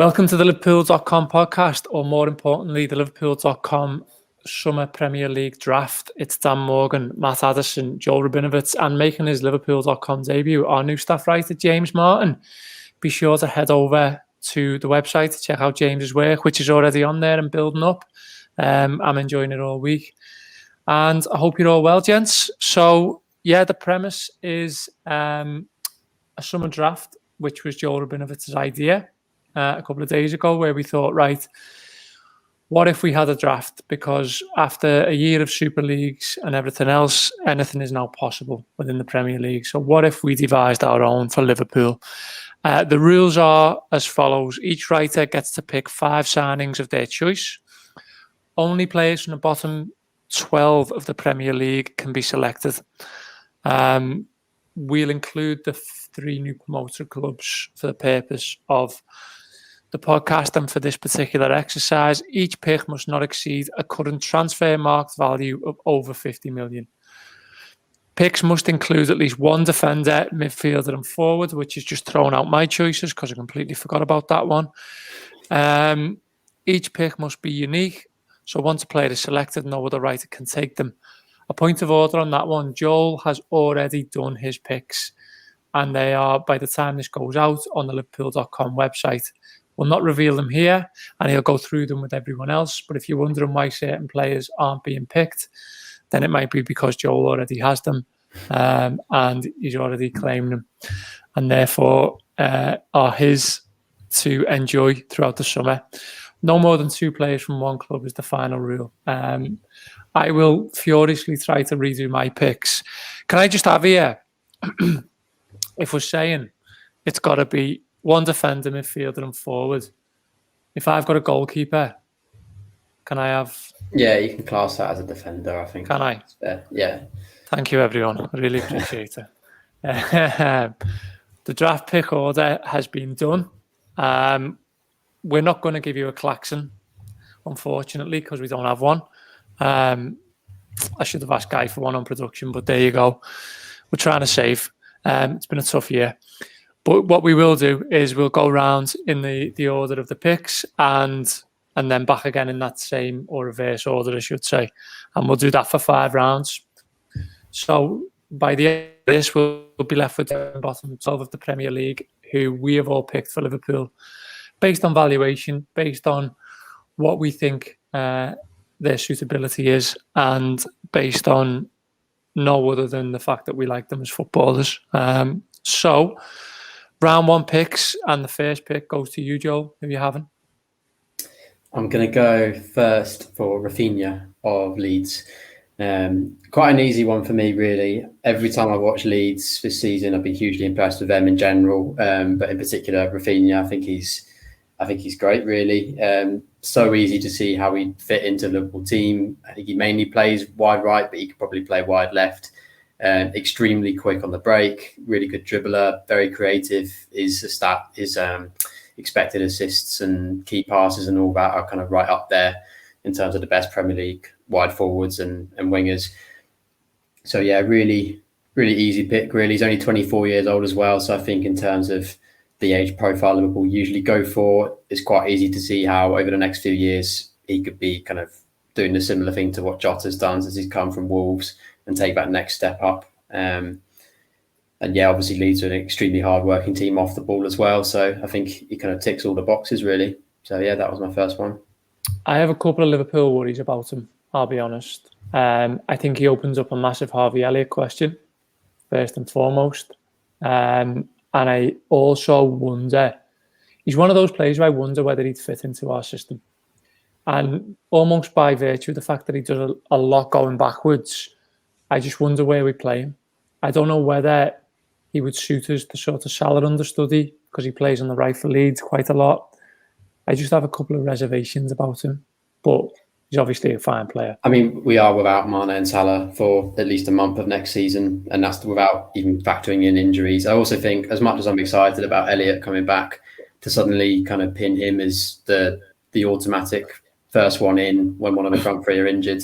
Welcome to the Liverpool.com podcast, or more importantly, the Liverpool.com Summer Premier League Draft. It's Dan Morgan, Matt Addison, Joel Rabinowitz, and making his Liverpool.com debut, our new staff writer, James Martin. Be sure to head over to the website to check out James's work, which is already on there and building up. I'm enjoying it all week. And I hope you're all well, gents. So, yeah, the premise is a summer draft, which was Joel Rabinowitz's idea a couple of days ago, where we thought, right, what if we had a draft? Because after a year of Super Leagues and everything else, anything is now possible within the Premier League. So what if we devised our own for Liverpool? The rules are as follows. Each writer gets to pick 5 signings of their choice. Only players from the bottom 12 of the Premier League can be selected. We'll include the 3 new promoted clubs for the purpose of the podcast and for this particular exercise. Each pick must not exceed a current Transfermarkt value of over 50 million. Picks must include at least one defender, midfielder and forward, which is just throwing out my choices because I completely forgot about that one. Each pick must be unique, so once a player is selected, no other writer can take them. A point of order on that one, Joel has already done his picks, and they are, by the time this goes out, on the Liverpool.com website. We'll not reveal them here, and he'll go through them with everyone else. But if you're wondering why certain players aren't being picked, then it might be because Joel already has them, and he's already claimed them, and therefore are his to enjoy throughout the summer. No more than 2 players from one club is the final rule. I will furiously try to redo my picks. Can I just have here, if we're saying it's got to be one defender, midfielder and forward, if I've got a goalkeeper, can I have... Yeah, you can class that as a defender, I think. Can I? Yeah. Thank you, everyone. I really appreciate it. The draft pick order has been done. We're not going to give you a klaxon, unfortunately, because we don't have one. I should have asked Guy for one on production, but there you go. We're trying to save. It's been a tough year. But what we will do is we'll go around in the order of the picks and then back again in that same or reverse order, I should say. And we'll do that for 5 rounds. So by the end of this, we'll be left with the bottom 12 of the Premier League, who we have all picked for Liverpool, based on valuation, based on what we think their suitability is, and based on no other than the fact that we like them as footballers. So round 1 picks, and the first pick goes to you, Joel, if you haven't. I'm going to go first for Raphinha of Leeds. Quite an easy one for me, really. Every time I watch Leeds this season, I've been hugely impressed with them in general, but in particular Raphinha. I think he's great, really. So easy to see how he'd fit into the Liverpool team. I think he mainly plays wide right, but he could probably play wide left. Extremely quick on the break, really good dribbler, very creative. His expected assists and key passes and all that are kind of right up there in terms of the best Premier League wide forwards and wingers. So yeah, really, really easy pick, really. He's only 24 years old as well. So I think in terms of the age profile Liverpool usually go for, it's quite easy to see how over the next few years he could be kind of doing the similar thing to what Jota's done as he's come from Wolves and take that next step up. And yeah, obviously Leeds are an extremely hard-working team off the ball as well. So I think he kind of ticks all the boxes, really. So yeah, that was my first one. I have a couple of Liverpool worries about him, I'll be honest. I think he opens up a massive Harvey Elliott question, first and foremost. And I also wonder, he's one of those players where I wonder whether he'd fit into our system. And almost by virtue of the fact that he does a lot going backwards, I just wonder where we play him. I don't know whether he would suit us to sort of Salah understudy, because he plays on the right for Leeds quite a lot. I just have a couple of reservations about him, but he's obviously a fine player. I mean, we are without Mane and Salah for at least a month of next season, and that's without even factoring in injuries. I also think, as much as I'm excited about Elliott coming back, to suddenly kind of pin him as the automatic first one in when one of the front 3 are injured,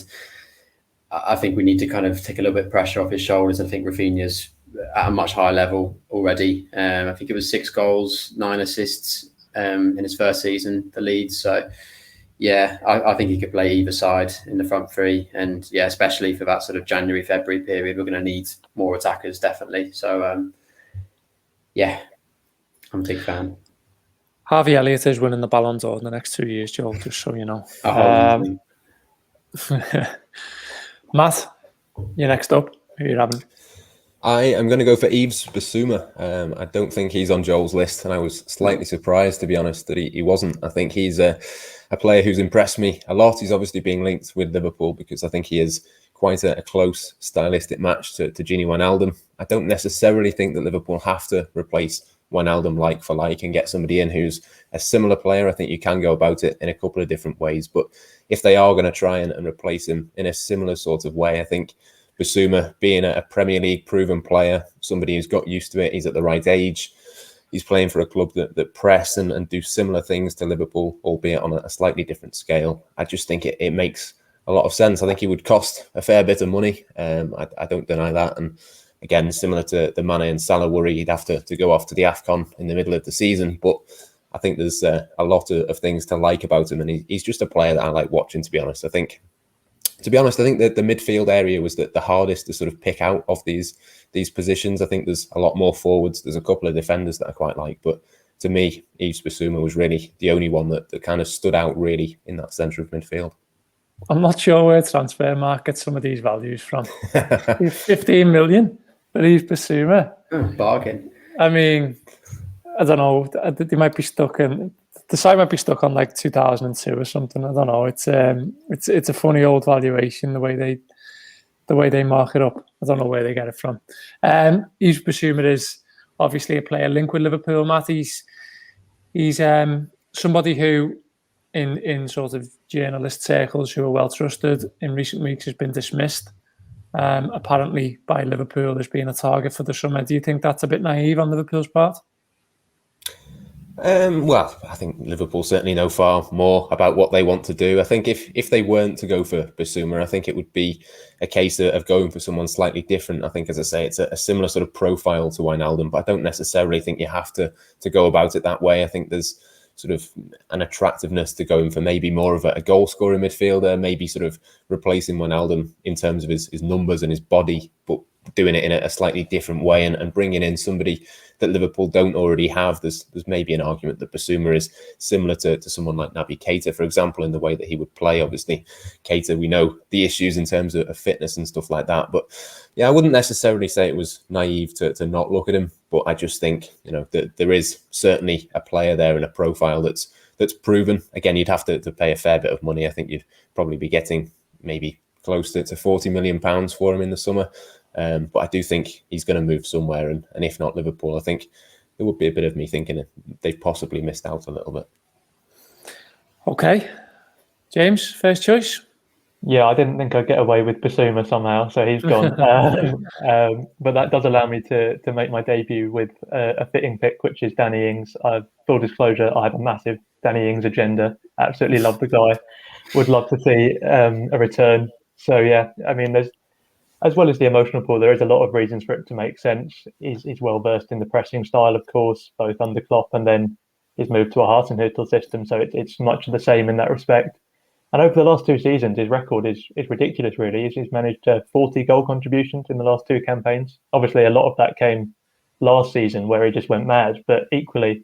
I think we need to kind of take a little bit of pressure off his shoulders. I think Raphinha's at a much higher level already. I think it was 6 goals, 9 assists in his first season, the Leeds. So, yeah, I think he could play either side in the front three. And, yeah, especially for that sort of January, February period, we're going to need more attackers, definitely. So, yeah, I'm a big fan. Harvey Elliott is winning the Ballon d'Or in the next 2 years, Joel, just so you know. Matt, you're next up. Who are you having? I am going to go for Yves Bissouma. I don't think he's on Joel's list, and I was slightly surprised, to be honest, that he wasn't. I think he's a player who's impressed me a lot. He's obviously being linked with Liverpool because I think he is quite a close stylistic match to Gini Wijnaldum. I don't necessarily think that Liverpool have to replace Wijnaldum like for like and get somebody in who's a similar player. I think you can go about it in a couple of different ways. But if they are going to try and replace him in a similar sort of way, I think Bissouma, being a Premier League proven player, somebody who's got used to it, he's at the right age. He's playing for a club that press and do similar things to Liverpool, albeit on a slightly different scale. I just think it makes a lot of sense. I think he would cost a fair bit of money. I don't deny that. And again, similar to the Mane and Salah worry, he'd have to go off to the AFCON in the middle of the season. But I think there's a lot of things to like about him. And he's just a player that I like watching, to be honest. I think that the midfield area was the hardest to sort of pick out of these positions. I think there's a lot more forwards. There's a couple of defenders that I quite like. But to me, Yves Bissouma was really the only one that kind of stood out really in that centre of midfield. I'm not sure where Transfermarkt gets some of these values from. 15 million for Yves Bissouma. Bargain. I mean, I don't know. They might be stuck in... The site might be stuck on like 2002 or something. I don't know. It's a funny old valuation the way they mark it up. I don't know where they get it from. Yves Bissouma is obviously a player linked with Liverpool. Matt, he's somebody who in sort of journalist circles who are well trusted in recent weeks has been dismissed. Apparently by Liverpool as being a target for the summer. Do you think that's a bit naive on Liverpool's part? Well, I think Liverpool certainly know far more about what they want to do. I think if they weren't to go for Bissouma, I think it would be a case of going for someone slightly different. I think, as I say, it's a similar sort of profile to Wijnaldum, but I don't necessarily think you have to go about it that way. I think there's sort of an attractiveness to going for maybe more of a goal-scoring midfielder, maybe sort of replacing Wijnaldum in terms of his numbers and his body, but doing it in a slightly different way and bringing in somebody that Liverpool don't already have. There's maybe an argument that Bissouma is similar to someone like Naby Keita, for example, in the way that he would play. Obviously, Keita, we know the issues in terms of fitness and stuff like that. But yeah, I wouldn't necessarily say it was naive to not look at him. But I just think, that there is certainly a player there and a profile that's proven. Again, you'd have to pay a fair bit of money. I think you'd probably be getting maybe close to £40 million for him in the summer. But I do think he's going to move somewhere, and if not Liverpool, I think there would be a bit of me thinking they've possibly missed out a little bit. Okay. James, first choice? Yeah, I didn't think I'd get away with Bissouma somehow, so he's gone. But that does allow me to make my debut with a fitting pick, which is Danny Ings. Full disclosure, I have a massive Danny Ings agenda. Absolutely love the guy. Would love to see a return. So yeah, I mean, there's, as well as the emotional pull, there is a lot of reasons for it to make sense. He's well versed in the pressing style, of course, both under Klopp and then his move to a Hasenhüttl system. So it's much the same in that respect. And over the last two seasons, his record is ridiculous, really. He's managed 40 goal contributions in the last two campaigns. Obviously, a lot of that came last season where he just went mad. But equally,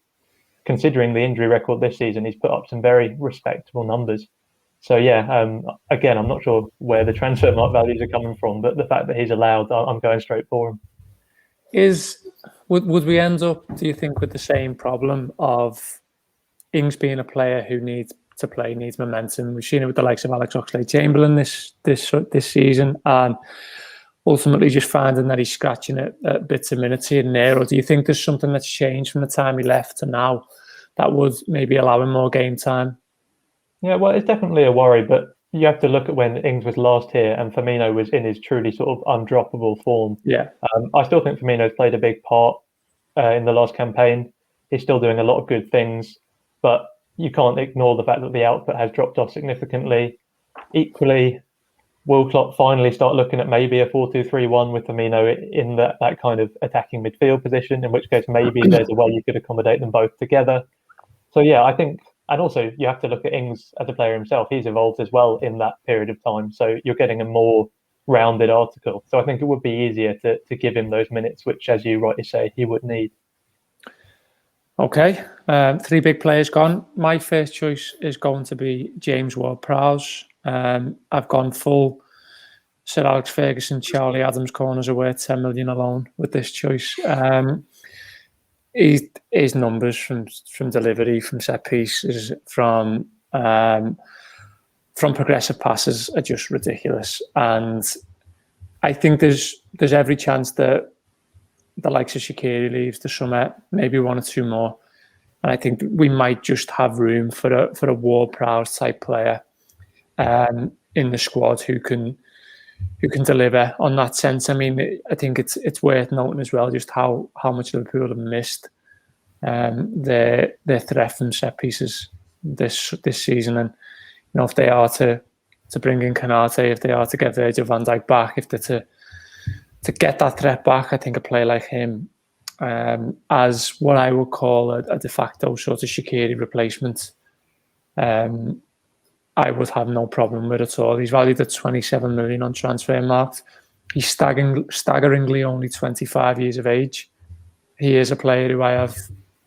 considering the injury record this season, he's put up some very respectable numbers. So yeah, again, I'm not sure where the Transfermarkt values are coming from, but the fact that he's allowed, I'm going straight for him. Would we end up, do you think, with the same problem of Ings being a player who needs to play, needs momentum? We've seen it with the likes of Alex Oxlade-Chamberlain this season, and ultimately just finding that he's scratching at bits of minutes here and there. Or do you think there's something that's changed from the time he left to now that would maybe allow him more game time? Yeah, well, it's definitely a worry, but you have to look at when Ings was last here and Firmino was in his truly sort of undroppable form. Yeah, I still think Firmino's played a big part in the last campaign. He's still doing a lot of good things, but you can't ignore the fact that the output has dropped off significantly. Equally, will Klopp finally start looking at maybe a 4-2-3-1 with Firmino in that kind of attacking midfield position, in which case maybe there's a way you could accommodate them both together. So yeah, I think, and also you have to look at Ings as a player himself. He's evolved as well in that period of time. So you're getting a more rounded article. So I think it would be easier to give him those minutes, which, as you rightly say, he would need. Okay, 3 big players gone. My first choice is going to be James Ward-Prowse. I've gone full Sir Alex Ferguson, Charlie Adams corners are worth 10 million alone with this choice. His numbers from delivery, from set pieces, from progressive passes are just ridiculous. And I think there's every chance that the likes of Shaqiri leaves the summer, maybe 1 or 2 more. And I think we might just have room for a Ward-Prowse type player in the squad who can deliver on that sense. I mean, I think it's worth noting as well just how much Liverpool have missed their threat from set pieces this season. And if they are to bring in Konate, if they are to get Virgil van Dijk back, if they're to get that threat back, I think a player like him, as what I would call a de facto sort of Shaqiri replacement, I would have no problem with at all. He's valued at 27 million on Transfermarkt. He's staggeringly only 25 years of age. He is a player who I have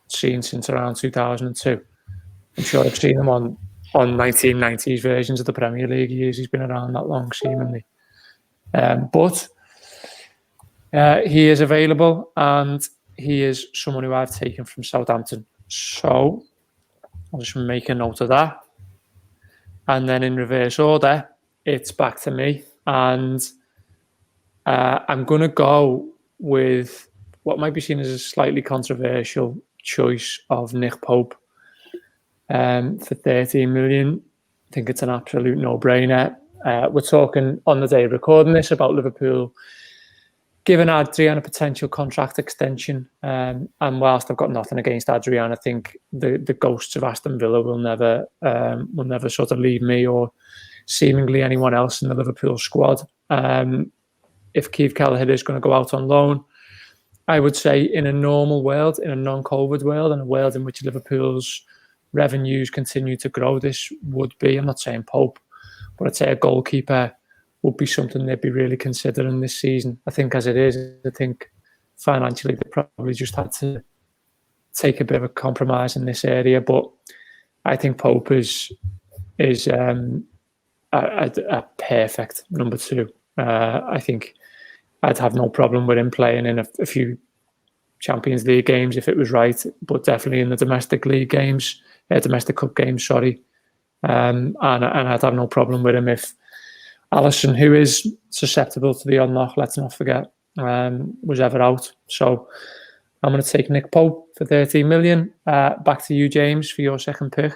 seen since around 2002. I'm sure I've seen him on 1990s versions of the Premier League years. He's been around that long, seemingly. But he is available, and he is someone who I've taken from Southampton. So I'll just make a note of that. And then in reverse order, it's back to me. And I'm going to go with what might be seen as a slightly controversial choice of Nick Pope for 13 million. I think it's an absolute no-brainer. We're talking on the day of recording this about Liverpool giving Adrian a potential contract extension. And whilst I've got nothing against Adrian, I think the ghosts of Aston Villa will never sort of leave me or seemingly anyone else in the Liverpool squad. If Keith Kelleher is going to go out on loan, I would say in a normal world, in a non-COVID world, in a world in which Liverpool's revenues continue to grow, this would be, I'm not saying Pope, but I'd say a goalkeeper would be something they'd be really considering this season. I think as it is, I think financially they probably just had to take a bit of a compromise in this area. But I think Pope is a perfect number 2. I think I'd have no problem with him playing in a few Champions League games if it was right, but definitely in the domestic league games, domestic cup games, sorry. And I'd have no problem with him if Addison, who is susceptible to the unlock, let's not forget, was ever out. So I'm going to take Nick Pope for 13 million. Back to you, James, for your second pick.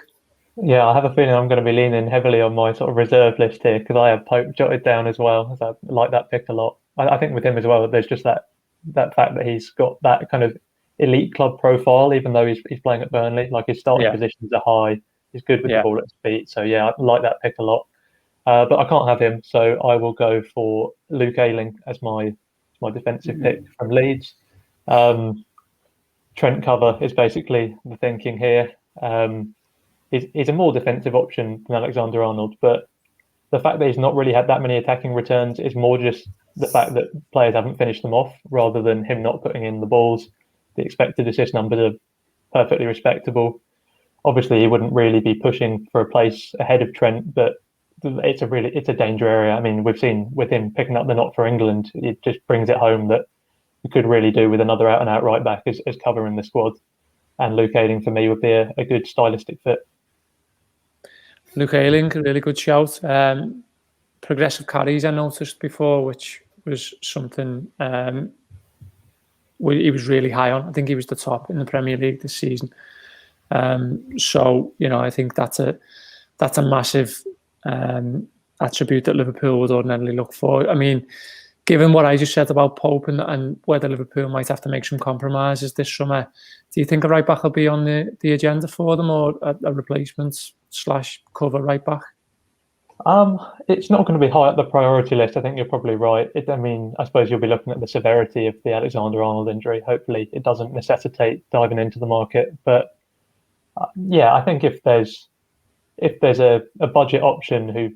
Yeah, I have a feeling I'm going to be leaning heavily on my sort of reserve list here because I have Pope jotted down as well. I like that pick a lot. I think with him as well, there's just that fact that he's got that kind of elite club profile, even though he's playing at Burnley. Like his starting positions are high. He's good with the ball at his feet. So yeah, I like that pick a lot. But I can't have him, so I will go for Luke Ayling as my defensive pick from Leeds. Trent cover is basically the thinking here. He's a more defensive option than Alexander-Arnold, but the fact that he's not really had that many attacking returns is more just the fact that players haven't finished them off rather than him not putting in the balls. The expected assist numbers are perfectly respectable. Obviously, he wouldn't really be pushing for a place ahead of Trent, but it's a danger area. I mean, we've seen with him picking up the knock for England, it just brings it home that we could really do with another out-and-out right-back as cover in the squad. And Luke Ayling, for me, would be a good stylistic fit. Luke Ayling, a really good shout. Progressive carries I noticed before, which was something he was really high on. I think he was the top in the Premier League this season. So, I think that's a massive attribute that Liverpool would ordinarily look for. I mean, given what I just said about Pope and whether Liverpool might have to make some compromises this summer, do you think a right back will be on the agenda for them, or a replacement / cover right back? It's not going to be high up the priority list. I think you're probably right. I suppose you'll be looking at the severity of the Alexander-Arnold injury. Hopefully it doesn't necessitate diving into the market, but yeah, I think if there's a budget option who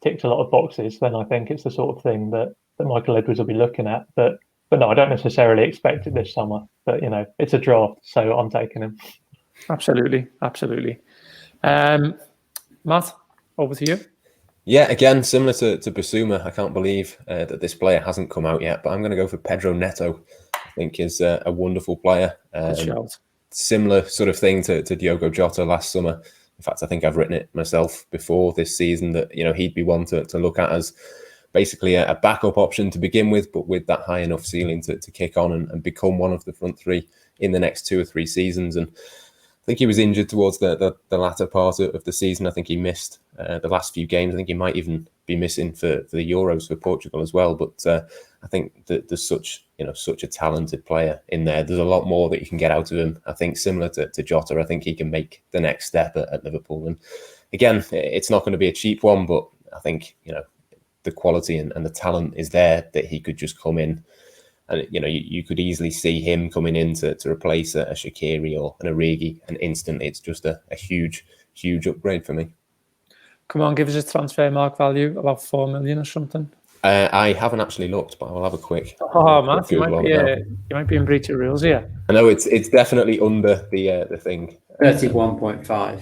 ticks a lot of boxes, then I think it's the sort of thing that Michael Edwards will be looking at. But no, I don't necessarily expect it this summer. But it's a draft, so I'm taking him. Absolutely. Matt, over to you. Yeah, again, similar to Bissouma, I can't believe that this player hasn't come out yet, but I'm going to go for Pedro Neto. I think is a wonderful player. Similar sort of thing to Diogo Jota last summer. In fact, I think I've written it myself before this season that he'd be one to look at as basically a backup option to begin with, but with that high enough ceiling to kick on and become one of the front three in the next 2 or 3 seasons. And I think he was injured towards the latter part of the season. I think he missed the last few games. I think he might even be missing for the Euros for Portugal as well. But I think that there's such a talented player in there. There's a lot more that you can get out of him. I think similar to Jota, I think he can make the next step at Liverpool. And again, it's not going to be a cheap one, but I think the quality and the talent is there that he could just come in. And you could easily see him coming in to replace a Shaqiri or an Origi, and instantly it's just a huge upgrade for me. Come on, give us a Transfermarkt value, about 4 million or something. I haven't actually looked, but I'll have a quick. Matt, you might be in breach of rules here. I know it's definitely under the thing. 31.5.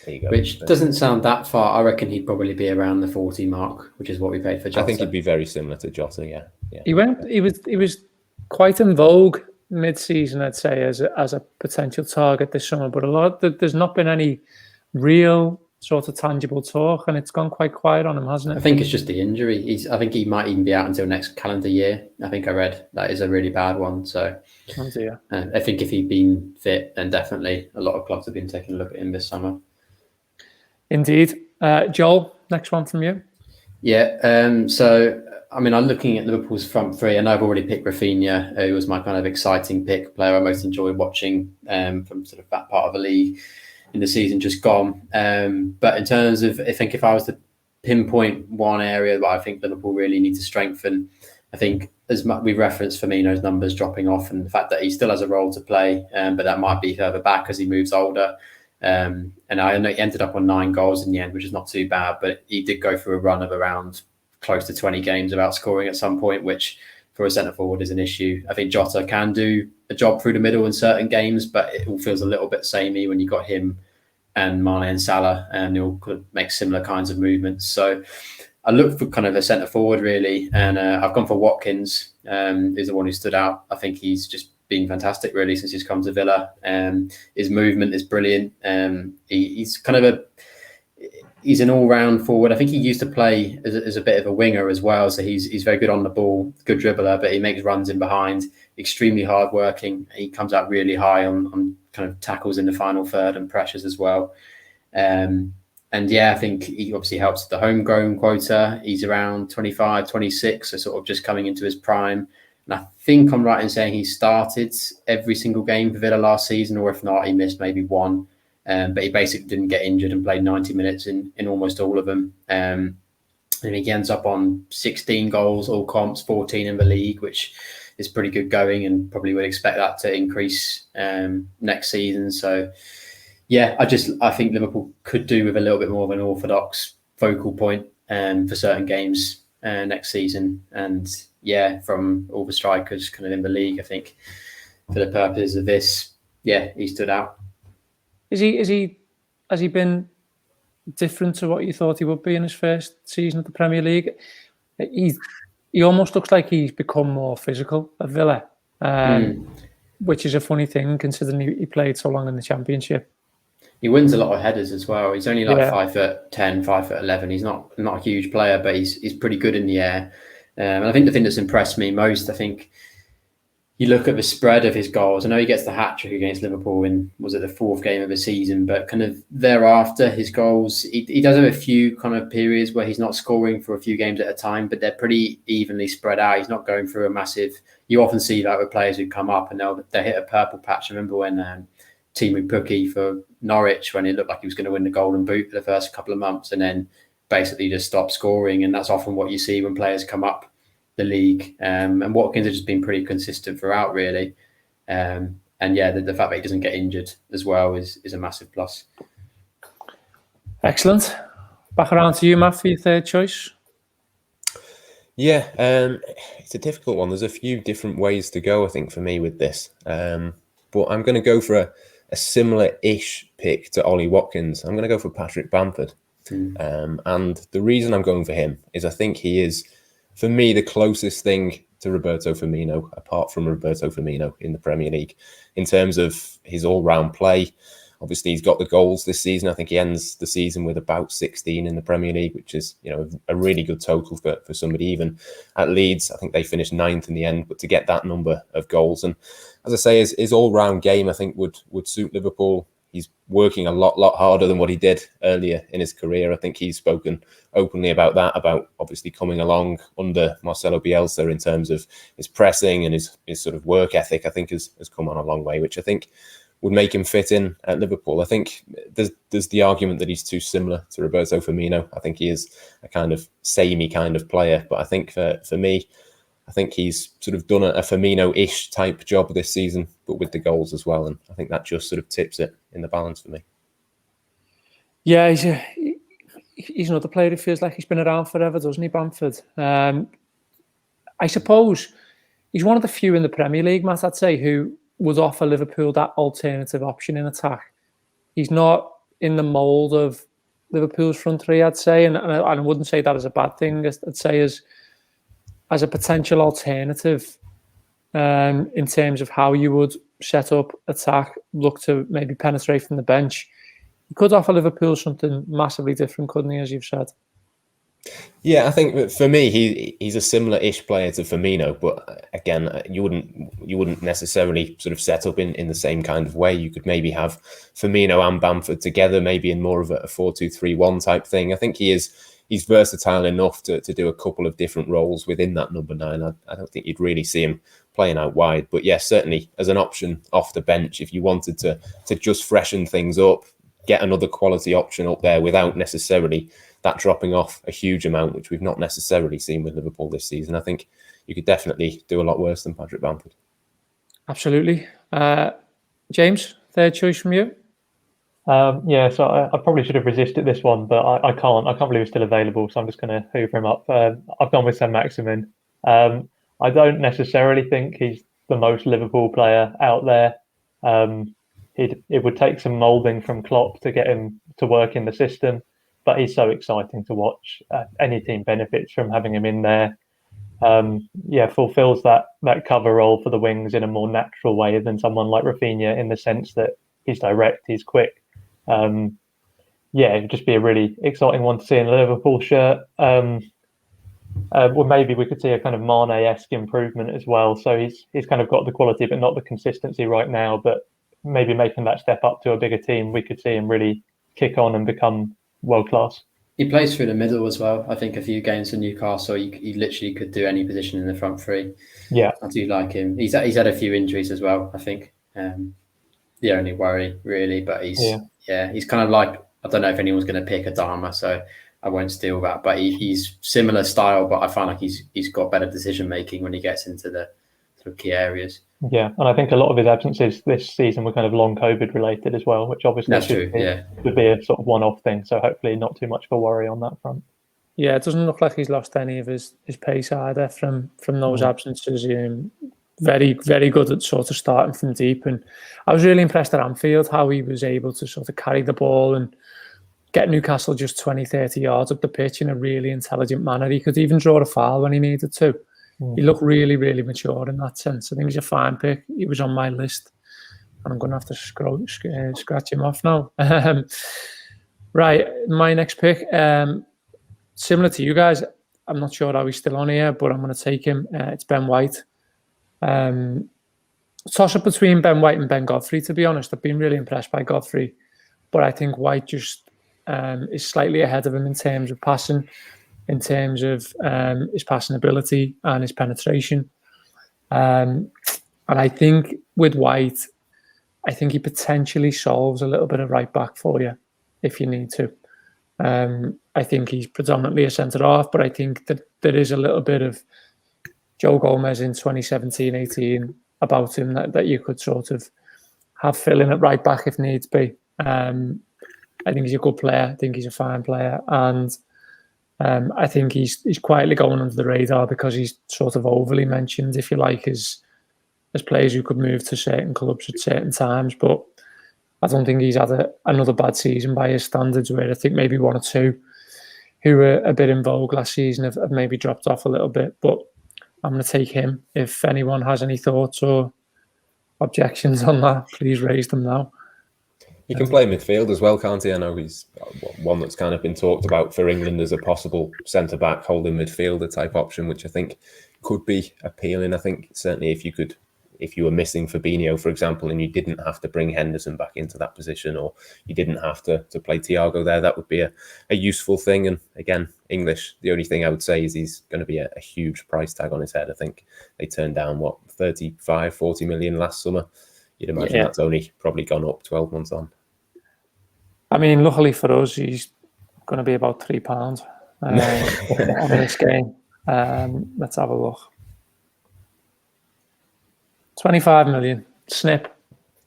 There you go. Which doesn't sound that far. I reckon he'd probably be around the 40 mark, which is what we paid for Jota. I think he'd be very similar to Jota. Yeah. He was quite in vogue mid-season, I'd say, as a potential target this summer. But there's not been any real sort of tangible talk, and it's gone quite quiet on him, hasn't it? I think it's just the injury. I think he might even be out until next calendar year. I think I read that is a really bad one. So I think if he'd been fit, then definitely a lot of clubs have been taking a look at him this summer. Indeed. Joel, next one from you. Yeah. So, I'm looking at Liverpool's front three, and I've already picked Raphinha, who was my kind of exciting pick, player I most enjoyed watching from sort of that part of the league in the season just gone. But in terms of, I think if I was to pinpoint one area that I think Liverpool really need to strengthen, I think as much we referenced Firmino's numbers dropping off and the fact that he still has a role to play, but that might be further back as he moves older. And I know he ended up on 9 goals in the end, which is not too bad, but he did go through a run of around close to 20 games without scoring at some point, which for a centre forward is an issue. I think Jota can do a job through the middle in certain games, but it all feels a little bit samey when you got him and Mane and Salah, and they'll make similar kinds of movements. So I look for kind of a centre forward really, and I've gone for Watkins, is the one who stood out. I think he's just been fantastic really since he's come to Villa. His movement is brilliant. He's kind of he's an all-round forward. I think he used to play as a bit of a winger as well. So he's very good on the ball, good dribbler, but he makes runs in behind, extremely hard-working. He comes out really high on kind of tackles in the final third and pressures as well. And I think he obviously helps the homegrown quota. He's around 25, 26, so sort of just coming into his prime. And I think I'm right in saying he started every single game for Villa last season, or if not, he missed maybe one. But he basically didn't get injured and played 90 minutes in almost all of them. And he ends up on 16 goals, all comps, 14 in the league, which is pretty good going, and probably would expect that to increase next season. So, I think Liverpool could do with a little bit more of an orthodox focal point for certain games next season. And from all the strikers kind of in the league, I think for the purposes of this, he stood out. Has he been different to what you thought he would be in his first season of the Premier League? He almost looks like he's become more physical at Villa, which is a funny thing considering he played so long in the Championship. He wins a lot of headers as well. He's only 5'10", 5'11". He's not a huge player, but he's pretty good in the air. And I think the thing that's impressed me most, I think, you look at the spread of his goals. I know he gets the hat-trick against Liverpool in, was it the 4th game of the season, but kind of thereafter, his goals, he does have a few kind of periods where he's not scoring for a few games at a time, but they're pretty evenly spread out. He's not going through a massive, you often see that with players who come up and they hit a purple patch. I remember when Timu Pukki for Norwich, when it looked like he was going to win the Golden Boot for the first couple of months and then basically just stopped scoring. And that's often what you see when players come up the league, and Watkins has just been pretty consistent throughout really, and And yeah, the fact that he doesn't get injured as well is a massive plus. Excellent. Back around to you, Matt, for your third choice. Yeah, it's a difficult one. There's a few different ways to go, I think, for me with this. But I'm going to go for a similar-ish pick to Ollie Watkins. I'm going to go for Patrick Bamford. And the reason I'm going for him is I think he is, for me, the closest thing to Roberto Firmino, apart from Roberto Firmino in the Premier League, in terms of his all-round play. Obviously, he's got the goals this season. I think he ends the season with about 16 in the Premier League, which is, a really good total for somebody. Even at Leeds, I think they finished 9th in the end. But to get that number of goals, and as I say, his all-round game, I think would suit Liverpool. He's working a lot harder than what he did earlier in his career. I think he's spoken openly about that, about obviously coming along under Marcelo Bielsa in terms of his pressing and his sort of work ethic. I think has come on a long way, which I think would make him fit in at Liverpool. I think there's the argument that he's too similar to Roberto Firmino. I think he is a kind of samey kind of player, but I think for me, I think he's sort of done a Firmino-ish type job this season, but with the goals as well, and I think that just sort of tips it in the balance for me. Yeah, he's another player who feels like he's been around forever, doesn't he, Bamford? I suppose he's one of the few in the Premier League, Matt, I'd say, who would offer Liverpool that alternative option in attack. He's not in the mould of Liverpool's front three, I'd say, and I wouldn't say that as a bad thing. I'd say as a potential alternative in terms of how you would set up attack, look to maybe penetrate from the bench. He could offer Liverpool something massively different, couldn't he, as you've said? Yeah, I think for me, he's a similar-ish player to Firmino, but again, you wouldn't necessarily sort of set up in the same kind of way. You could maybe have Firmino and Bamford together, maybe in more of a 4-2-3-1 type thing. I think he's versatile enough to do a couple of different roles within that number 9. I don't think you'd really see him playing out wide, but yes, certainly as an option off the bench, if you wanted to just freshen things up, get another quality option up there without necessarily that dropping off a huge amount, which we've not necessarily seen with Liverpool this season. I think you could definitely do a lot worse than Patrick Bamford. Absolutely. James, third choice from you? So I probably should have resisted this one, but I can't. I can't believe it's still available, so I'm just going to hoover him up. I've gone with Maximin. I don't necessarily think he's the most Liverpool player out there. It would take some moulding from Klopp to get him to work in the system, but he's so exciting to watch. Any team benefits from having him in there. Fulfills that cover role for the wings in a more natural way than someone like Raphinha, in the sense that he's direct, he's quick. It would just be a really exciting one to see in a Liverpool shirt. Well, maybe we could see a kind of Mane-esque improvement as well. So he's kind of got the quality, but not the consistency right now. But maybe making that step up to a bigger team, we could see him really kick on and become world class. He plays through the middle as well. I think a few games for Newcastle, he literally could do any position in the front three. Yeah, I do like him. He's had a few injuries as well, I think. The only worry, really, but he's kind of like, I don't know if anyone's going to pick Adama, so I won't steal that. But he's similar style, but I find like he's got better decision making when he gets into the sort of key areas. Yeah, and I think a lot of his absences this season were kind of long COVID related as well, which obviously would be a sort of one-off thing. So hopefully not too much of a worry on that front. Yeah, it doesn't look like he's lost any of his pace either from those absences. Very, very good at sort of starting from deep. And I was really impressed at Anfield how he was able to sort of carry the ball and get Newcastle just 20, 30 yards up the pitch in a really intelligent manner. He could even draw a foul when he needed to. He looked really, really mature in that sense. I think he's a fine pick. He was on my list, and I'm going to have to scratch him off now. Right, my next pick, similar to you guys, I'm not sure how he's still on here, but I'm going to take him. It's Ben White. Toss up between Ben White and Ben Godfrey, to be honest. I've been really impressed by Godfrey, but I think White just is slightly ahead of him in terms of passing, in terms of his passing ability and his penetration. And I think with White, I think he potentially solves a little bit of right back for you if you need to. I think he's predominantly a centre-half, but I think that there is a little bit of Joe Gomez in 2017-18 about him that you could sort of have Phil in at right back if needs be. I think he's a good player. I think he's a fine player, and I think he's quietly going under the radar because he's sort of overly mentioned, if you like, as players who could move to certain clubs at certain times. But I don't think he's had another bad season by his standards, where I think maybe one or two who were a bit in vogue last season have maybe dropped off a little bit. But I'm going to take him. If anyone has any thoughts or objections on that, please raise them now. He can play midfield as well, can't he? I know he's one that's kind of been talked about for England as a possible centre-back holding midfielder type option, which I think could be appealing. I think certainly if you were missing Fabinho, for example, and you didn't have to bring Henderson back into that position, or you didn't have to play Thiago there, that would be a useful thing. And again, English, the only thing I would say is he's going to be a huge price tag on his head. I think they turned down, 35, 40 million last summer. You'd imagine that's only probably gone up 12 months on. I mean, luckily for us, he's going to be about £3 on this game. Let's have a look. 25 million. Snip.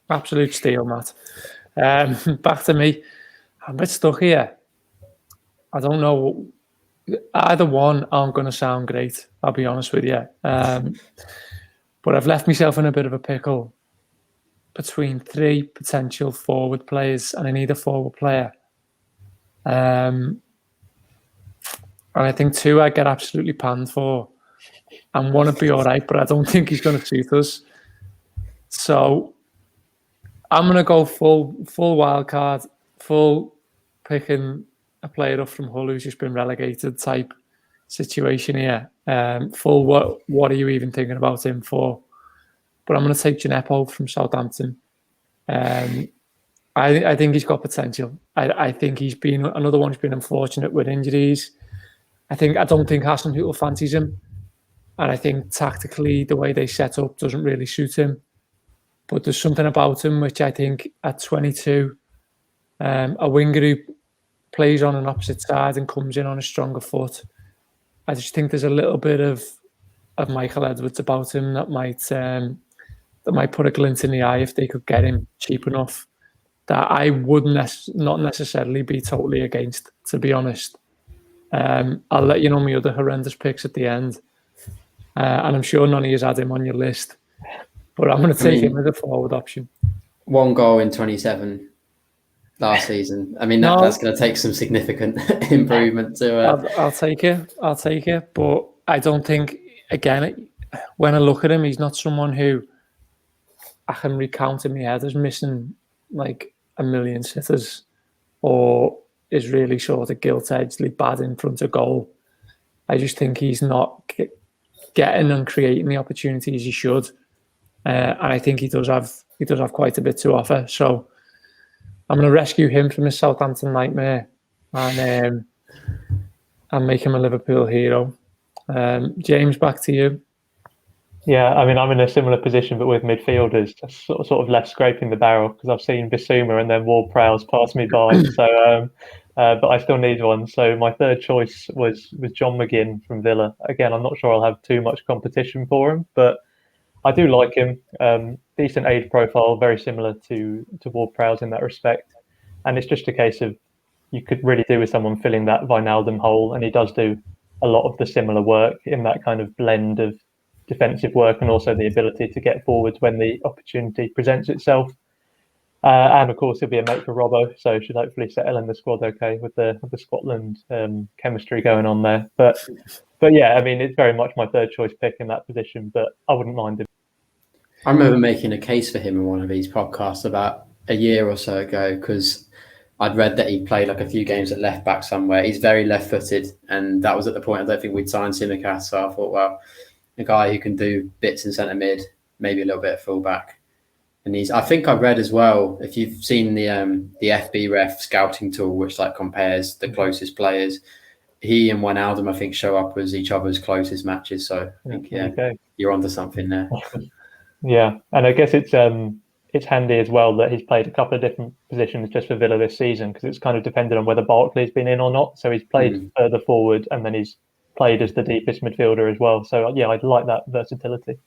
Absolute steal, Matt. Back to me. I'm a bit stuck here. I don't know. Either one aren't going to sound great, I'll be honest with you. But I've left myself in a bit of a pickle between three potential forward players, and I need a forward player. And I think two I'd get absolutely panned for, and one would be all right, but I don't think he's going to suit us. So I'm going to go full wild card, full picking a player up from Hull who's just been relegated type situation here. Full what are you even thinking about him for? But I'm going to take Gineppo from Southampton. I think he's got potential. I think he's been another one who's been unfortunate with injuries. I don't think Aston fancies him. And I think tactically the way they set up doesn't really suit him. But there's something about him which I think at 22, a winger who plays on an opposite side and comes in on a stronger foot. I just think there's a little bit of Michael Edwards about him that might put a glint in the eye if they could get him cheap enough. That I would not necessarily be totally against, to be honest. I'll let you know my other horrendous picks at the end. And I'm sure none of you had him on your list. But I'm going to take him as a forward option. 1 goal in 27 last season. I mean, that's going to take some significant improvement to... I'll take it. But I don't think, again, when I look at him, he's not someone who I can recount in my head as missing like a million sitters or is really sort of gilt-edgedly bad in front of goal. I just think he's not getting and creating the opportunities he should. And I think he does have quite a bit to offer. So I'm going to rescue him from his Southampton nightmare and make him a Liverpool hero. James, back to you. Yeah, I mean, I'm in a similar position, but with midfielders, sort of left scraping the barrel because I've seen Bissouma and then Ward-Prowse pass me by. So, but I still need one. So my third choice was John McGinn from Villa. Again, I'm not sure I'll have too much competition for him, but I do like him. Decent age profile, very similar to Ward-Prowse in that respect. And it's just a case of you could really do with someone filling that Wijnaldum hole, and he does do a lot of the similar work in that kind of blend of defensive work and also the ability to get forwards when the opportunity presents itself. And of course, he'll be a mate for Robbo, so should hopefully settle in the squad okay with the Scotland chemistry going on there. But yeah, I mean, it's very much my third choice pick in that position, but I wouldn't mind him. I remember making a case for him in one of these podcasts about a year or so ago because I'd read that he played like a few games at left back somewhere. He's very left-footed, and that was at the point I don't think we'd signed Tsimikas, so I thought, well, a guy who can do bits in centre mid, maybe a little bit of full back. And I think I've read as well, if you've seen the FB Ref scouting tool, which like compares the closest players, he and Wijnaldum, I think, show up as each other's closest matches. So I think, you're onto something there. Yeah, and I guess it's handy as well that he's played a couple of different positions just for Villa this season because it's kind of depended on whether Barkley's been in or not. So he's played further forward and then he's played as the deepest midfielder as well. So yeah, I'd like that versatility.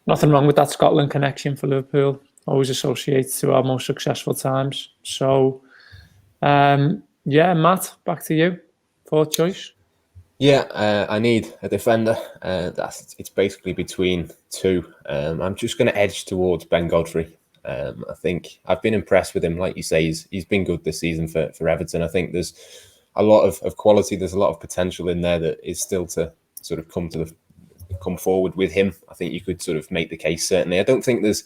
Nothing wrong with that Scotland connection for Liverpool. always associated to our most successful times. So, Matt, back to you. Fourth choice. Yeah, I need a defender. It's basically between two. I'm just going to edge towards Ben Godfrey. I think I've been impressed with him. Like you say, he's been good this season for Everton. I think there's a lot of quality. There's a lot of potential in there that is still to sort of come forward with him. I think you could sort of make the case, certainly. I don't think there's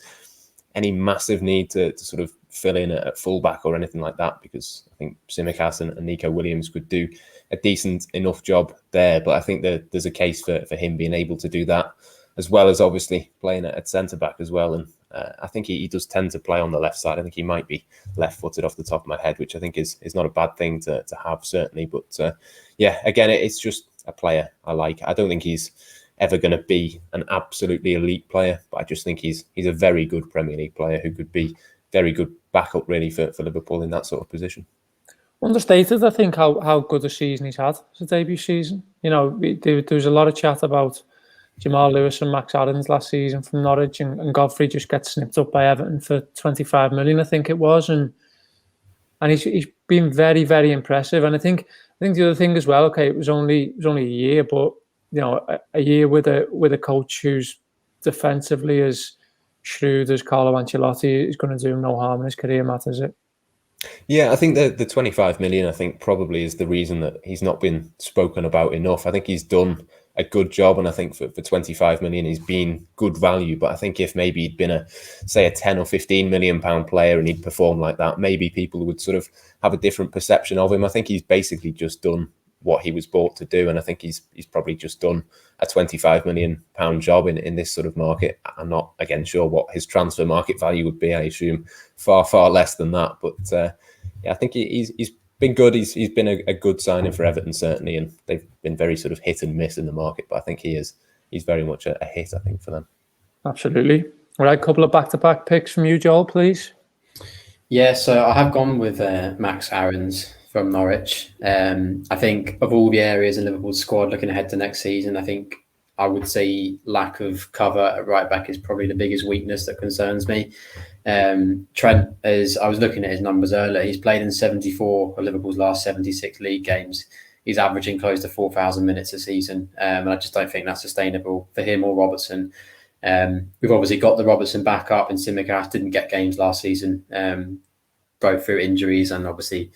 any massive need to sort of fill in at fullback or anything like that, because I think Tsimikas and Nico Williams could do a decent enough job there. But I think that there's a case for him being able to do that, as well as obviously playing at centre-back as well. And I think he does tend to play on the left side. I think he might be left-footed off the top of my head, which I think is not a bad thing to have, certainly. But again, it's just a player I like. I don't think he's ever going to be an absolutely elite player, but I just think he's a very good Premier League player who could be very good backup really for Liverpool in that sort of position. Understated, I think, how good a season he's had as a debut season. You know, there was a lot of chat about Jamal Lewis and Max Addins last season from Norwich, and Godfrey just gets snipped up by Everton for 25 million, I think it was, and he's been very, very impressive. And I think the other thing as well, okay, it was only a year, but you know, a year with a coach who's defensively as shrewd as Carlo Ancelotti is going to do him no harm in his career, Matt, is it? Yeah, I think the 25 million, I think probably is the reason that he's not been spoken about enough. I think he's done a good job, and I think for 25 million, he's been good value. But I think if maybe he'd been a 10 or 15 million pound player and he'd performed like that, maybe people would sort of have a different perception of him. I think he's basically just done what he was bought to do, and I think he's probably just done a 25 million pound job in this sort of market. I'm not again sure what his transfer market value would be. I assume far less than that, but I think he's been good. He's been a good signing for Everton, certainly, and they've been very sort of hit and miss in the market, but I think he's very much a hit, I think, for them. Absolutely. All right, couple of back-to-back picks from you, Joel, please. Yeah, so I have gone with Max Aarons from Norwich. I think of all the areas in Liverpool's squad looking ahead to next season, I think I would say lack of cover at right back is probably the biggest weakness that concerns me. Trent, as I was looking at his numbers earlier, he's played in 74 of Liverpool's last 76 league games. He's averaging close to 4,000 minutes a season, and I just don't think that's sustainable for him or Robertson. We've obviously got the Robertson back up, and Tsimikas didn't get games last season, both through injuries, and obviously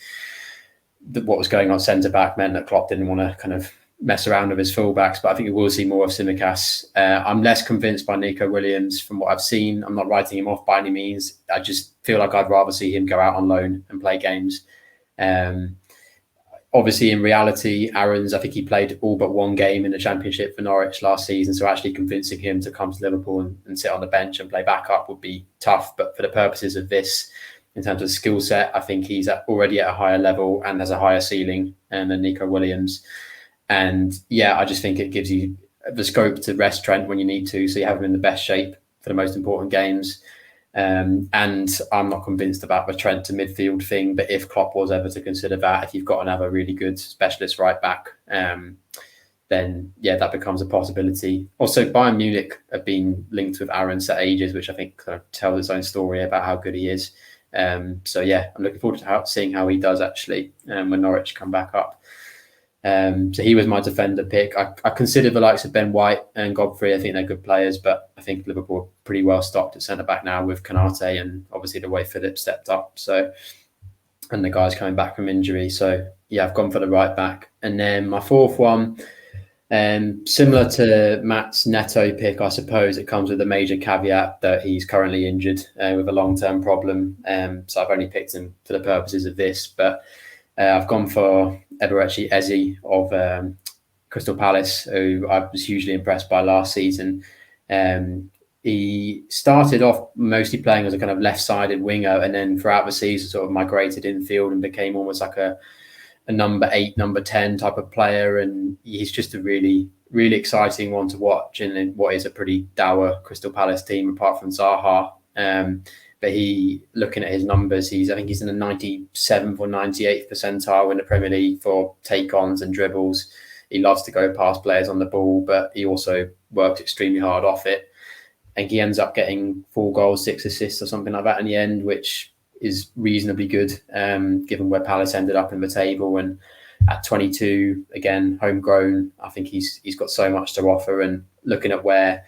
what was going on centre-back meant that Klopp didn't want to kind of mess around with his fullbacks, but I think we will see more of Tsimikas. I'm less convinced by Nico Williams from what I've seen. I'm not writing him off by any means. I just feel like I'd rather see him go out on loan and play games. Obviously, in reality, Aarons, I think he played all but one game in the Championship for Norwich last season, so actually convincing him to come to Liverpool and sit on the bench and play backup would be tough. But for the purposes of this, in terms of skill set, I think he's already at a higher level and has a higher ceiling than Nico Williams. And yeah, I just think it gives you the scope to rest Trent when you need to, so you have him in the best shape for the most important games. And I'm not convinced about the Trent to midfield thing, but if Klopp was ever to consider that, if you've got another really good specialist right back, then yeah, that becomes a possibility. Also, Bayern Munich have been linked with Aarons for ages, which I think kind of tells its own story about how good he is. So yeah, I'm looking forward to seeing how he does actually when Norwich come back up. So he was my defender pick. I consider the likes of Ben White and Godfrey. I think they're good players, but I think Liverpool are pretty well stocked at centre back now with Konate and obviously the way Phillips stepped up. So, and the guys coming back from injury. So yeah, I've gone for the right back. And then my fourth one, similar to Matt's Neto pick, I suppose it comes with a major caveat that he's currently injured with a long-term problem. So I've only picked him for the purposes of this, but I've gone for Eberechi Eze of Crystal Palace, who I was hugely impressed by last season. He started off mostly playing as a kind of left-sided winger, and then throughout the season sort of migrated infield and became almost like a number 8, number 10 type of player. And he's just a really, really exciting one to watch in what is a pretty dour Crystal Palace team, apart from Zaha. But looking at his numbers, I think he's in the 97th or 98th percentile in the Premier League for take-ons and dribbles. He loves to go past players on the ball, but he also works extremely hard off it. think he ends up getting 4 goals, 6 assists or something like that in the end, which is reasonably good, given where Palace ended up in the table. And at 22, again, homegrown, I think he's got so much to offer. And looking at where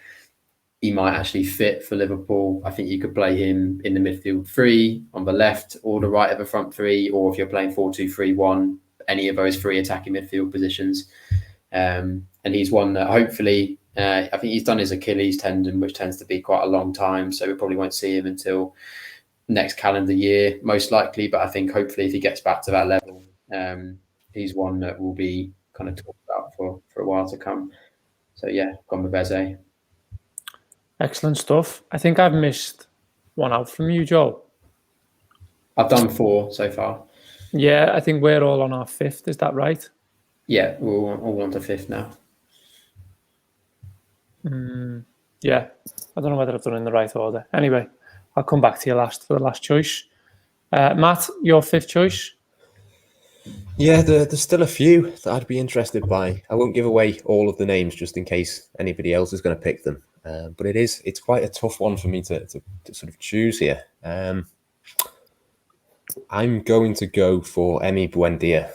he might actually fit for Liverpool, I think you could play him in the midfield 3 on the left or the right of the front 3, or if you're playing 4-2-3-1, any of those 3 attacking midfield positions. And he's one that hopefully, I think he's done his Achilles tendon, which tends to be quite a long time. So we probably won't see him until next calendar year, most likely. But I think hopefully if he gets back to that level, he's one that will be kind of talked about for a while to come. So yeah, gone with Eze. Excellent stuff. I think I've missed one out from you, Joel. I've done 4 so far. Yeah, I think we're all on our 5th. Is that right? Yeah, we're all on to 5th now. Yeah, I don't know whether I've done it in the right order. Anyway, I'll come back to you last for the last choice. Matt, your 5th choice? Yeah, there's still a few that I'd be interested by. I won't give away all of the names just in case anybody else is going to pick them. But it's quite a tough one for me to sort of choose here. I'm going to go for Emi Buendia,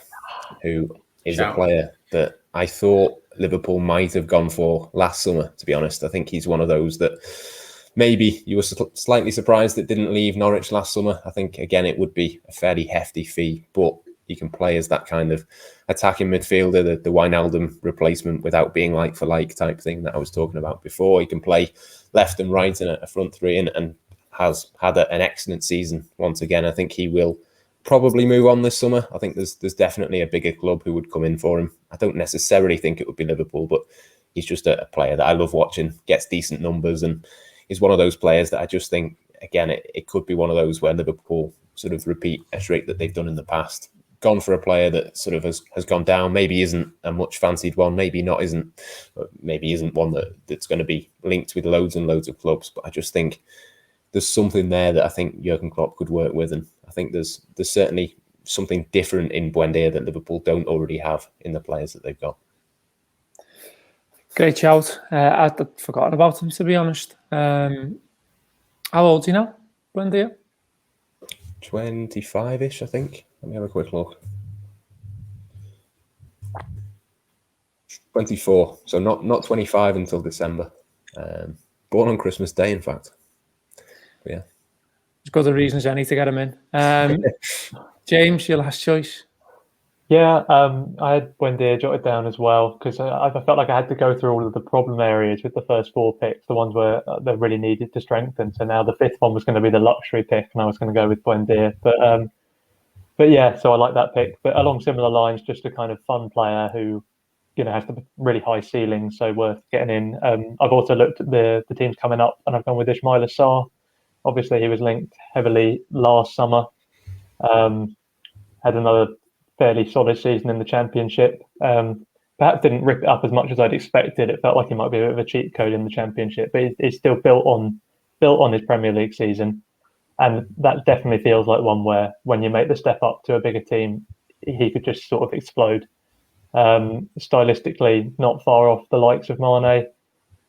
who is a player that I thought Liverpool might have gone for last summer, to be honest. I think he's one of those that maybe you were slightly surprised that didn't leave Norwich last summer. I think, again, it would be a fairly hefty fee, but he can play as that kind of attacking midfielder, the Wijnaldum replacement without being like for like type thing that I was talking about before. He can play left and right in a front 3 and has had an excellent season once again. I think he will probably move on this summer. I think there's definitely a bigger club who would come in for him. I don't necessarily think it would be Liverpool, but he's just a player that I love watching, gets decent numbers, and is one of those players that I just think, again, it could be one of those where Liverpool sort of repeat a trick that they've done in the past. Gone for a player that sort of has gone down, maybe isn't a much fancied one, maybe isn't one that's going to be linked with loads and loads of clubs. But I just think there's something there that I think Jurgen Klopp could work with, and I think there's certainly something different in Buendia that Liverpool don't already have in the players that they've got. Great shout. I'd forgotten about him, to be honest. How old is he now, Buendia? 25-ish, I think. Let me have a quick look. 24, so not 25 until December. Born on Christmas Day, in fact. But yeah. There's good reasons I need to get him in. James, your last choice. Yeah, I had Buendia jotted down as well because I felt like I had to go through all of the problem areas with the first 4 picks, the ones where they really needed to strengthen. So now the 5th one was going to be the luxury pick, and I was going to go with Buendia. But yeah, so I like that pick. But along similar lines, just a kind of fun player who, has the really high ceiling, so worth getting in. I've also looked at the teams coming up, and I've gone with Ismaila Sarr. Obviously, he was linked heavily last summer. Had another fairly solid season in the Championship. Perhaps didn't rip it up as much as I'd expected. It felt like he might be a bit of a cheat code in the Championship, but it's still built on his Premier League season. And that definitely feels like one where when you make the step up to a bigger team, he could just sort of explode. Stylistically, not far off the likes of Mane.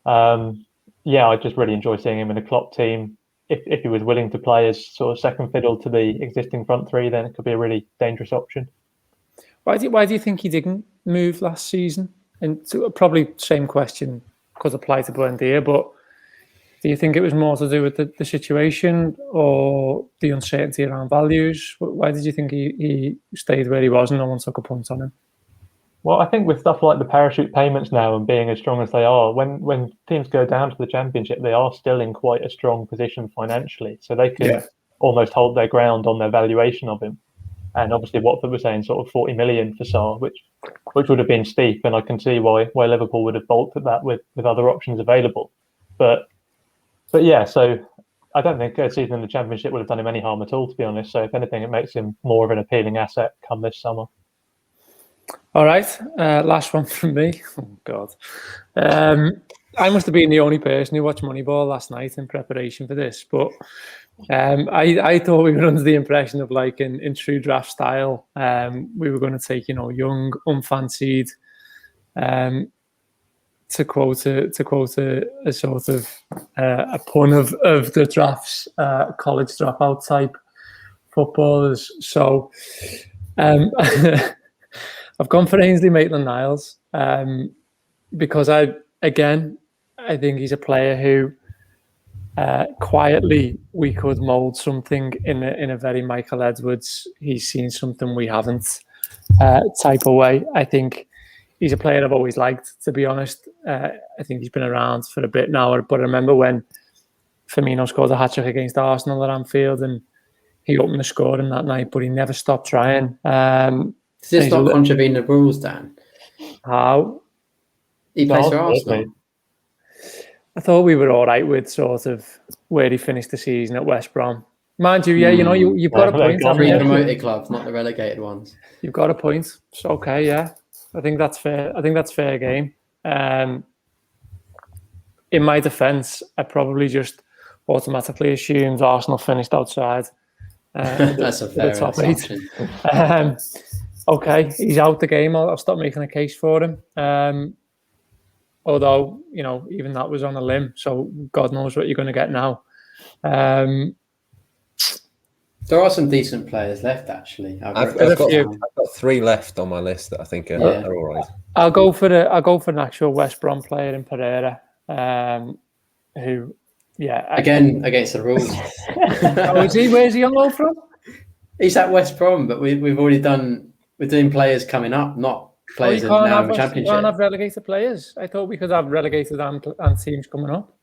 I just really enjoy seeing him in a Klopp team. If he was willing to play as sort of second fiddle to the existing front 3, then it could be a really dangerous option. Why do you think he didn't move last season? And probably same question could apply to Buendia, but do you think it was more to do with the situation or the uncertainty around values? Why did you think he stayed where he was and no one took a punt on him? Well, I think with stuff like the parachute payments now and being as strong as they are, when teams go down to the Championship, they are still in quite a strong position financially. So they can almost hold their ground on their valuation of him. And obviously Watford were saying sort of 40 million for Sarr, which would have been steep. And I can see why Liverpool would have balked at that with other options available. But yeah, so I don't think a season in the Championship would have done him any harm at all, to be honest. So if anything, it makes him more of an appealing asset come this summer. All right, last one from me. Oh, God. I must have been the only person who watched Moneyball last night in preparation for this, but I thought we were under the impression of, like, in true draft style, we were going to take, young, unfancied quote a sort of a pun of the drafts, college dropout type footballers. So I've gone for Ainsley Maitland-Niles because I think he's a player who quietly we could mould something in a very Michael Edwards. He's seen something we haven't type of way. I think he's a player I've always liked, to be honest. I think he's been around for a bit now, but I remember when Firmino scored a hat-trick against Arsenal at Anfield and he opened the scoring that night, but he never stopped trying. Does this not contravene the rules, Dan? How? He plays for Arsenal. I thought we were all right with sort of where he finished the season at West Brom. Mind you, you've got a point. Three promoted clubs, not the relegated ones. You've got a point. It's okay, yeah. I think that's fair. I think that's fair game. In my defence, I probably just automatically assumed Arsenal finished outside. That's a fair assumption. Okay, he's out the game. I'll stop making a case for him. Although, even that was on a limb, so God knows what you're going to get now. There are some decent players left, actually. I've got 3 left on my list that I think are all right. I'll go for an actual West Brom player in Pereira, who, again against the rules. Oh, is he? Where's he on loan from? He's at West Brom, but we've already done. We're doing players coming up, not players now in the Championship. You can't have relegated players. I thought we could have relegated and teams coming up.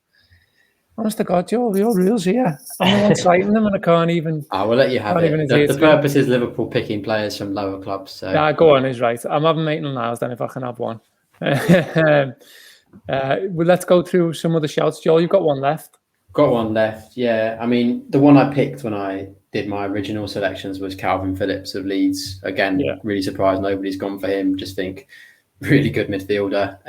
Honest to God, your rules here. I'm the one citing them and I can't even... I will let you have it. The purpose is Liverpool picking players from lower clubs. So. Yeah, go on, he's right. I'm having Maitland-Niles then if I can have one. Well, let's go through some of the shouts. Joel, you've got one left. Got one left, yeah. I mean, the one I picked when I did my original selections was Calvin Phillips of Leeds. Again, really surprised nobody's gone for him. Just think really good midfielder.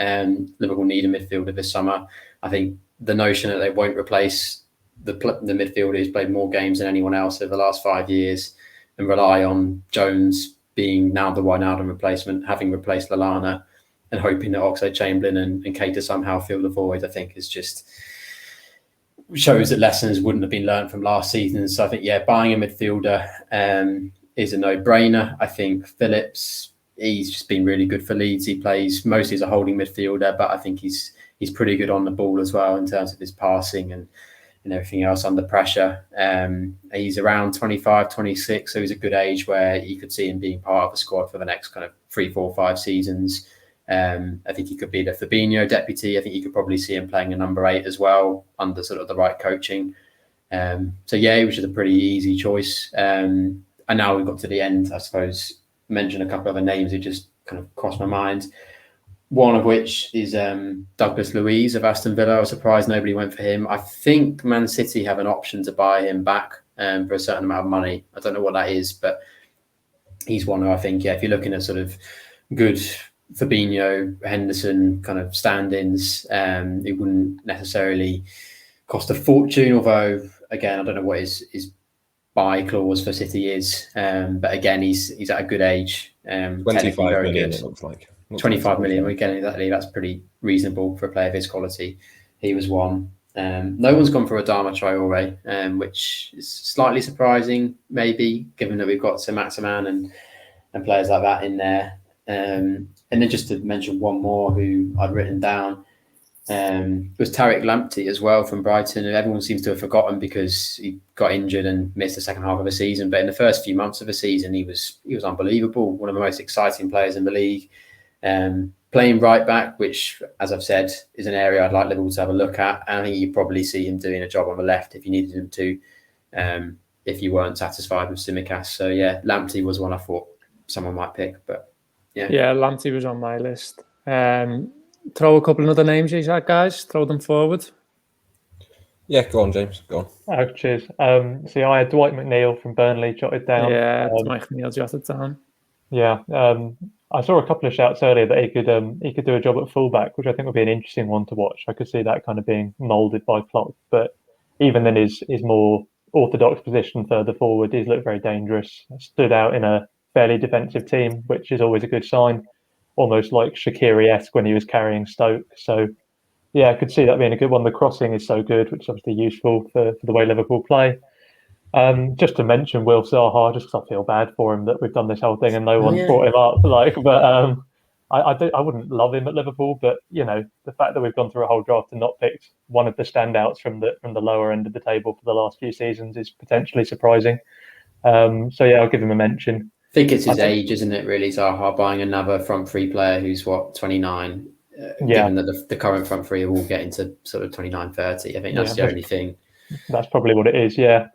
Liverpool need a midfielder this summer. I think the notion that they won't replace the midfielder who's played more games than anyone else over the last 5 years and rely on Jones being now the Wijnaldum replacement, having replaced Lallana and hoping that Oxlade-Chamberlain and Keita somehow fill the void, I think is just shows that lessons wouldn't have been learned from last season. So I think, buying a midfielder is a no-brainer. I think Phillips, he's just been really good for Leeds. He plays mostly as a holding midfielder, but I think he's pretty good on the ball as well in terms of his passing and everything else under pressure. He's around 25, 26, so he's a good age where you could see him being part of a squad for the next kind of 3, 4, 5 seasons. I think he could be the Fabinho deputy. I think you could probably see him playing a number 8 as well under sort of the right coaching. So he was just a pretty easy choice. And now we've got to the end, I suppose, mention a couple of other names that just kind of crossed my mind. One of which is Douglas Louise of Aston Villa. I was surprised nobody went for him. I think Man City have an option to buy him back for a certain amount of money. I don't know what that is, but he's one who I think, if you're looking at sort of good Fabinho, Henderson kind of stand-ins, it wouldn't necessarily cost a fortune, although, again, I don't know what his buy clause for City is. But again, he's at a good age. 25 million, it looks like. 25 million, again, that's pretty reasonable for a player of his quality. He was one. No one's gone for Adama Traore, which is slightly surprising, maybe, given that we've got Sir Maximin and players like that in there. And then just to mention one more who I'd written down was Tariq Lampty as well from Brighton. And everyone seems to have forgotten because he got injured and missed the second half of the season. But in the first few months of the season, he was unbelievable. One of the most exciting players in the league. Playing right back, which, as I've said, is an area I'd like Liverpool to have a look at. And I think you'd probably see him doing a job on the left if you needed him to, if you weren't satisfied with Tsimikas. So, Lamptey was one I thought someone might pick. But, yeah, Lamptey was on my list. Throw a couple of other names you said, guys. Throw them forward. Yeah, go on, James. Go on. Oh, cheers. So I had Dwight McNeil from Burnley jotted down. Yeah, Dwight McNeil jotted down. Yeah. I saw a couple of shouts earlier that he could do a job at fullback, which I think would be an interesting one to watch. I could see that kind of being moulded by Klopp, but even then his more orthodox position further forward, he's looked very dangerous. Stood out in a fairly defensive team, which is always a good sign. almost like Shaqiri-esque when he was carrying Stoke. So yeah, I could see that being a good one. The crossing is so good, which is obviously useful for the way Liverpool play. Just to mention Will Zaha, just because I feel bad for him that we've done this whole thing and no one's brought him up. But I wouldn't love him at Liverpool, but the fact that we've gone through a whole draft and not picked one of the standouts from the lower end of the table for the last few seasons is potentially surprising. So yeah, I'll give him a mention. I think it's his age, isn't it? Really, Zaha buying another front three player who's 29. Given that the current front three are all getting to sort of 29, 30. I think that's the only thing. That's probably what it is. Yeah.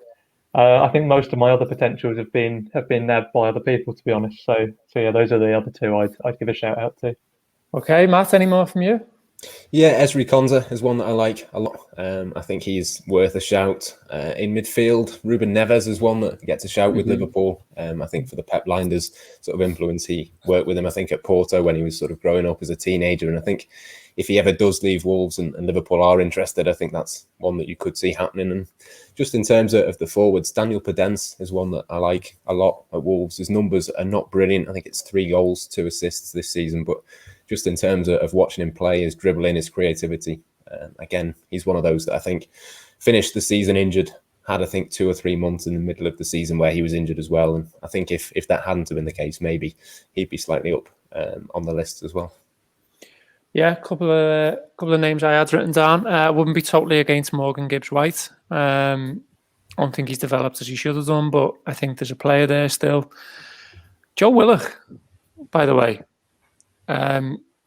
I think most of my other potentials have been nabbed by other people, to be honest. So yeah, those are the other two I'd give a shout out to. Okay, Matt, any more from you? Yeah, Ezri Konsa is one that I like a lot. I think he's worth a shout. In midfield, Ruben Neves is one that gets a shout with Liverpool. I think for the Pep Blinders sort of influence, he worked with him, I think, at Porto when he was sort of growing up as a teenager. And I think if he ever does leave Wolves and Liverpool are interested, I think that's one that you could see happening. And just in terms of the forwards, Daniel Pedence is one that I like a lot at Wolves. His numbers are not brilliant. I think it's 3 goals, 2 assists this season, but just in terms of watching him play, his dribbling, his creativity, again, he's one of those that I think finished the season injured, had, I think, 2 or 3 months in the middle of the season where he was injured as well. And I think if that hadn't have been the case, maybe he'd be slightly up on the list as well. Yeah, a couple of names I had written down. I wouldn't be totally against Morgan Gibbs-White. I don't think he's developed as he should have done, but I think there's a player there still. Joe Willock, by the way.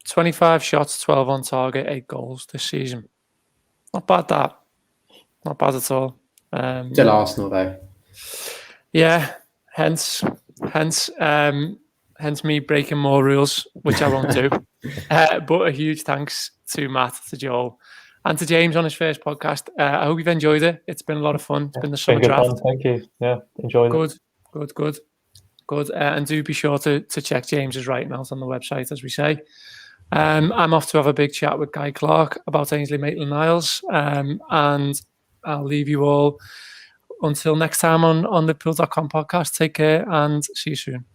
25 shots, 12 on target, 8 goals this season. Not bad, that. Not bad at all. Still Arsenal, though. Yeah, hence me breaking more rules, which I won't do. But a huge thanks to Matt, to Joel, and to James on his first podcast. I hope you've enjoyed it. It's been a lot of fun. It's been the summer draft. Fun. Thank you. Yeah, enjoyed it. Good. And do be sure to check James's writing out on the website, as we say. I'm off to have a big chat with Guy Clark about Ainsley Maitland-Niles. And I'll leave you all until next time on the Liverpool.com podcast. Take care and see you soon.